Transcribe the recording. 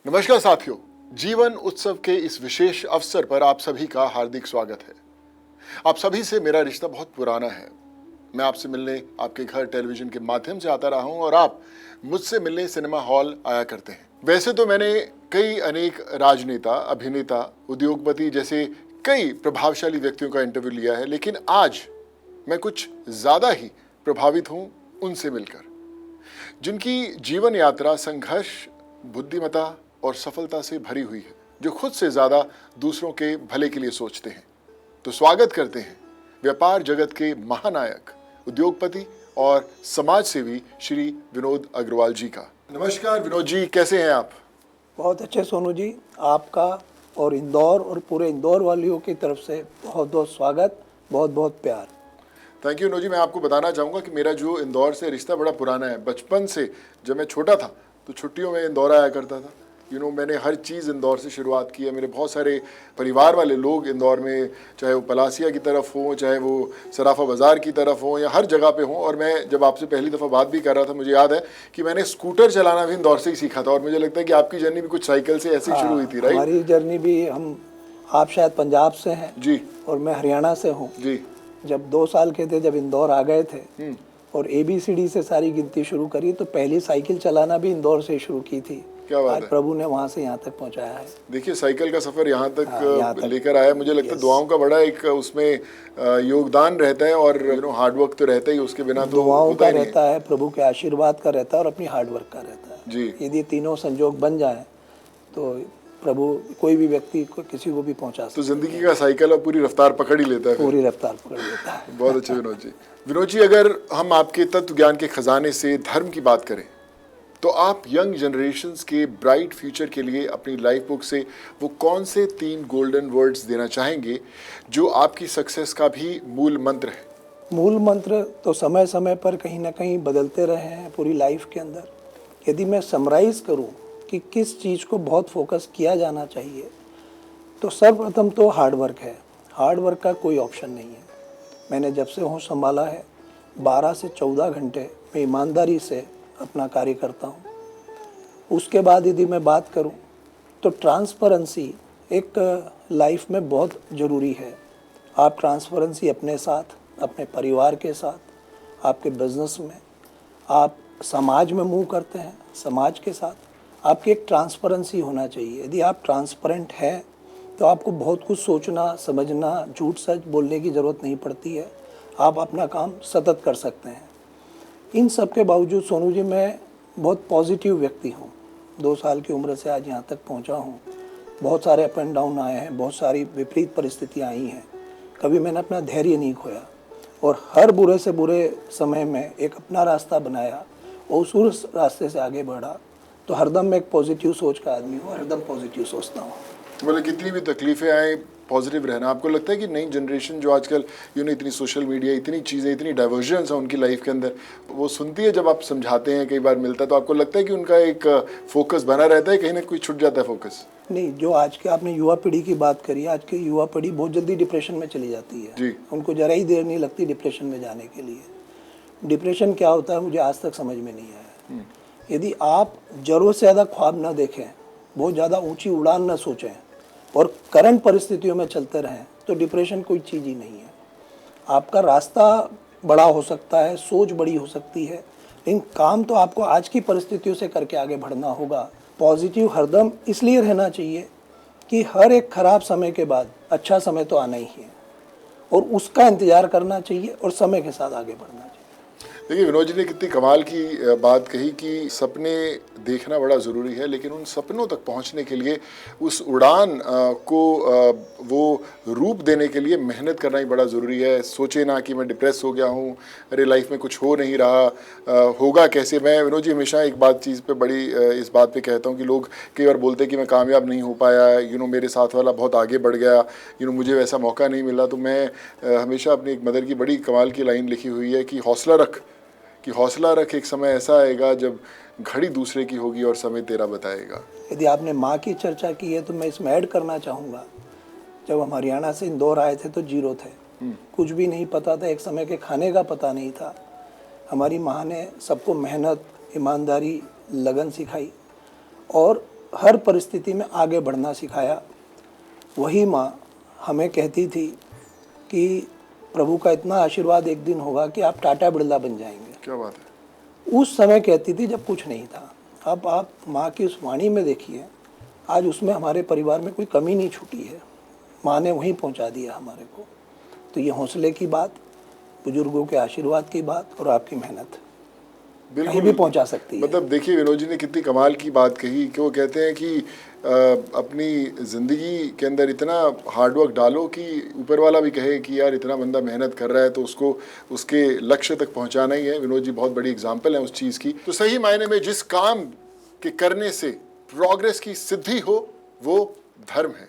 नमस्कार साथियों, जीवन उत्सव के इस विशेष अवसर पर आप सभी का हार्दिक स्वागत है। आप सभी से मेरा रिश्ता बहुत पुराना है। मैं आपसे मिलने आपके घर टेलीविजन के माध्यम से आता रहा हूं और आप मुझसे मिलने सिनेमा हॉल आया करते हैं। वैसे तो मैंने कई अनेक राजनेता, अभिनेता, उद्योगपति जैसे कई प्रभावशाली व्यक्तियों का इंटरव्यू लिया है, लेकिन आज मैं कुछ ज्यादा ही प्रभावित हूं उनसे मिलकर, जिनकी जीवन यात्रा संघर्ष, बुद्धिमत्ता और सफलता से भरी हुई है, जो खुद से ज्यादा दूसरों के भले के लिए सोचते हैं। तो स्वागत करते हैं व्यापार जगत के महानायक, उद्योगपति और समाज सेवी श्री विनोद अग्रवाल जी का। नमस्कार विनोद जी, कैसे हैं आप? बहुत अच्छे सोनू जी, आपका और इंदौर और पूरे इंदौर वालियों की तरफ से बहुत बहुत स्वागत, बहुत बहुत प्यार। Thank you Vinod ji. मैं आपको बताना चाहूँगा कि मेरा जो इंदौर से रिश्ता बड़ा पुराना है। बचपन से जब मैं छोटा था तो छुट्टियों में इंदौर आया करता था। मैंने हर चीज़ इंदौर से शुरुआत की है। मेरे बहुत सारे परिवार वाले लोग इंदौर में, चाहे वो पलासिया की तरफ हो, चाहे वो सराफा बाज़ार की तरफ हो, या हर जगह पे हो। और मैं जब आपसे पहली दफ़ा बात भी कर रहा था, मुझे याद है कि मैंने स्कूटर चलाना भी इंदौर से ही सीखा था। और मुझे लगता है कि आपकी जर्नी भी कुछ साइकिल से ऐसी शुरू हुई थी, राइट? हमारी जर्नी भी आप शायद पंजाब से हैं जी, और मैं हरियाणा से हूँ जी। जब 2 साल के थे, जब इंदौर आ गए थे और ABCD से सारी गिनती शुरू करी, तो पहली साइकिल चलाना भी इंदौर से शुरू की थी। क्या बात आज है। प्रभु ने वहाँ से यहाँ तक पहुँचाया है। देखिए, साइकिल का सफ़र यहाँ तक लेकर आया। मुझे लगता है दुआओं का बड़ा एक उसमें योगदान रहता है, और हार्डवर्क तो रहता ही, उसके बिना तो दुआओं होता का ही नहीं रहता है, प्रभु के आशीर्वाद का रहता है और अपनी हार्डवर्क का रहता है जी। यदि तीनों संजोग बन जाए तो प्रभु कोई भी व्यक्ति को, किसी को भी पहुंचा सकता तो जिंदगी का साइकिल और पूरी रफ्तार पकड़ ही लेता है। पूरी रफ्तार पकड़ लेता है। बहुत अच्छे विनोद जी। विनोद जी, अगर हम आपके तत्व ज्ञान के खजाने से धर्म की बात करें, तो आप यंग जनरेशन्स के ब्राइट फ्यूचर के लिए अपनी लाइफ बुक से वो कौन से 3 गोल्डन वर्ड्स देना चाहेंगे जो आपकी सक्सेस का भी मूल मंत्र है? मूल मंत्र तो समय समय पर कहीं ना कहीं बदलते रहे हैं पूरी लाइफ के अंदर। यदि मैं समराइज करूं कि किस चीज़ को बहुत फोकस किया जाना चाहिए, तो सर्वप्रथम तो हार्डवर्क है। हार्डवर्क का कोई ऑप्शन नहीं है। मैंने जब से होश संभाला है 12 से 14 घंटे मैं ईमानदारी से अपना कार्य करता हूँ। उसके बाद यदि मैं बात करूँ तो ट्रांसपेरेंसी एक लाइफ में बहुत ज़रूरी है। आप ट्रांसपेरेंसी अपने साथ, अपने परिवार के साथ, आपके बिजनेस में, आप समाज में मूव करते हैं, समाज के साथ आपकी एक ट्रांसपेरेंसी होना चाहिए। यदि आप ट्रांसपेरेंट हैं तो आपको बहुत कुछ सोचना, समझना, झूठ सच बोलने की ज़रूरत नहीं पड़ती है। आप अपना काम सतत कर सकते हैं। इन सब के बावजूद सोनू जी, मैं बहुत पॉजिटिव व्यक्ति हूँ। 2 साल की उम्र से आज यहाँ तक पहुँचा हूँ। बहुत सारे अप एंड डाउन आए हैं, बहुत सारी विपरीत परिस्थितियाँ आई हैं। कभी मैंने अपना धैर्य नहीं खोया और हर बुरे से बुरे समय में एक अपना रास्ता बनाया और उस रास्ते से आगे बढ़ा। तो हरदम मैं एक पॉजिटिव सोच का आदमी हूँ, हरदम पॉजिटिव सोचता हूँ। मतलब कितनी भी तकलीफें आए, पॉजिटिव रहना। आपको लगता है कि नई जनरेशन जो आजकल इतनी सोशल मीडिया, इतनी चीज़ें, इतनी डाइवर्जन्स है उनकी लाइफ के अंदर, वो सुनती है जब आप समझाते हैं, कई बार मिलता है, तो आपको लगता है कि उनका एक फोकस बना रहता है, कहीं ना कोई छूट जाता है फोकस? नहीं, जो आज के आपने युवा पीढ़ी की बात करी, आज की युवा पीढ़ी बहुत जल्दी डिप्रेशन में चली जाती है जी। उनको जरा ही देर नहीं लगती डिप्रेशन में जाने के लिए। डिप्रेशन क्या होता है मुझे आज तक समझ में नहीं आया। यदि आप ज़रूरत से ज़्यादा ख्वाब ना देखें, बहुत ज़्यादा ऊंची उड़ान ना सोचें और करंट परिस्थितियों में चलते रहें, तो डिप्रेशन कोई चीज़ ही नहीं है। आपका रास्ता बड़ा हो सकता है, सोच बड़ी हो सकती है, लेकिन काम तो आपको आज की परिस्थितियों से करके आगे बढ़ना होगा। पॉजिटिव हरदम इसलिए रहना चाहिए कि हर एक ख़राब समय के बाद अच्छा समय तो आना ही है और उसका इंतज़ार करना चाहिए और समय के साथ आगे बढ़ना चाहिए। देखिए, विनोद जी ने कितनी कमाल की बात कही कि सपने देखना बड़ा ज़रूरी है, लेकिन उन सपनों तक पहुंचने के लिए, उस उड़ान को वो रूप देने के लिए मेहनत करना ही बड़ा ज़रूरी है। सोचे ना कि मैं डिप्रेस हो गया हूँ, अरे लाइफ में कुछ हो नहीं रहा, होगा कैसे। मैं विनोद जी हमेशा एक बात चीज़ पे बड़ी इस बात पे कहता हूँ कि लोग कई बार बोलते हैं कि मैं कामयाब नहीं हो पाया, मेरे साथ वाला बहुत आगे बढ़ गया, मुझे वैसा मौका नहीं मिला। तो मैं हमेशा अपनी एक मदर की बड़ी कमाल की लाइन लिखी हुई है कि हौसला रख, एक समय ऐसा आएगा जब घड़ी दूसरे की होगी और समय तेरा बताएगा। यदि आपने माँ की चर्चा की है तो मैं इसमें ऐड करना चाहूँगा, जब हम हरियाणा से इंदौर आए थे तो जीरो थे, कुछ भी नहीं पता था, एक समय के खाने का पता नहीं था। हमारी माँ ने सबको मेहनत, ईमानदारी, लगन सिखाई और हर परिस्थिति में आगे बढ़ना सिखाया। वही माँ हमें कहती थी कि प्रभु का इतना आशीर्वाद एक दिन होगा कि आप टाटा बिरला बन जाएंगे। क्या बात है। उस समय कहती थी जब कुछ नहीं था। अब आप माँ की उस वाणी में देखिए, आज उसमें हमारे परिवार में कोई कमी नहीं छूटी है। माँ ने वहीं पहुँचा दिया हमारे को। तो ये हौसले की बात, बुजुर्गों के आशीर्वाद की बात और आपकी मेहनत कहीं भी पहुंचा सकती है। मतलब देखिए विनोद जी ने कितनी कमाल की बात कही कि वो कहते हैं कि अपनी ज़िंदगी के अंदर इतना हार्डवर्क डालो कि ऊपर वाला भी कहे कि यार इतना बंदा मेहनत कर रहा है तो उसको उसके लक्ष्य तक पहुंचाना ही है। विनोद जी बहुत बड़ी एग्जाम्पल है उस चीज़ की। तो सही मायने में जिस काम के करने से प्रोग्रेस की सिद्धि हो वो धर्म है।